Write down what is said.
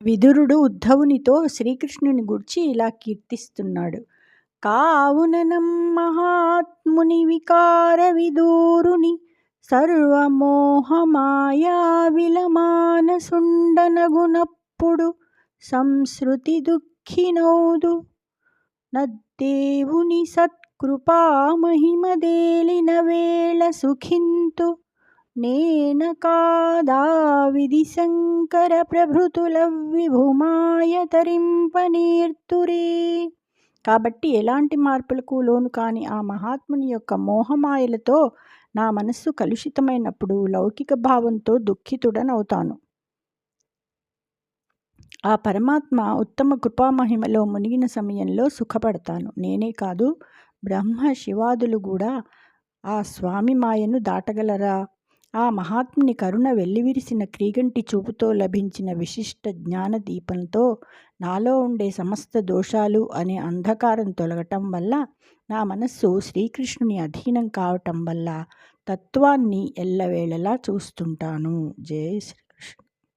విదురుడు ఉద్ధవునితో శ్రీకృష్ణుని గూర్చి ఇలా కీర్తిస్తున్నాడు. కావుననం మహాత్ముని వికార విదూరుని సర్వమోహమాయా విలమానసుండనగునప్పుడు సంసృతి దుఃఖినౌదు నద్దేవుని సత్కృపా మహిమదేలిన వేళ సుఖింతు నేన కాదా విధి శంకర ప్రభృతుల విభుమాయ తరింపనీర్తురే. కాబట్టి ఎలాంటి మార్పులకు లోను కాని ఆ మహాత్ముని యొక్క మోహమాయలతో నా మనస్సు కలుషితమైనప్పుడు లౌకిక భావంతో దుఃఖితుడనవుతాను. ఆ పరమాత్మ ఉత్తమ కృపామహిమలో మునిగిన సమయంలో సుఖపడతాను. నేనే కాదు, బ్రహ్మ శివాదులు కూడా ఆ స్వామి మాయను దాటగలరా? ఆ మహాత్ముని కరుణ వెల్లివిరిసిన క్రీగంటి చూపుతో లభించిన విశిష్ట జ్ఞాన దీపంతో నాలో ఉండే సమస్త దోషాలు అనే అంధకారం తొలగటం వల్ల నా మనస్సు శ్రీకృష్ణుని అధీనం కావటం వల్ల తత్వాన్ని ఎల్లవేళలా చూస్తుంటాను. జై శ్రీ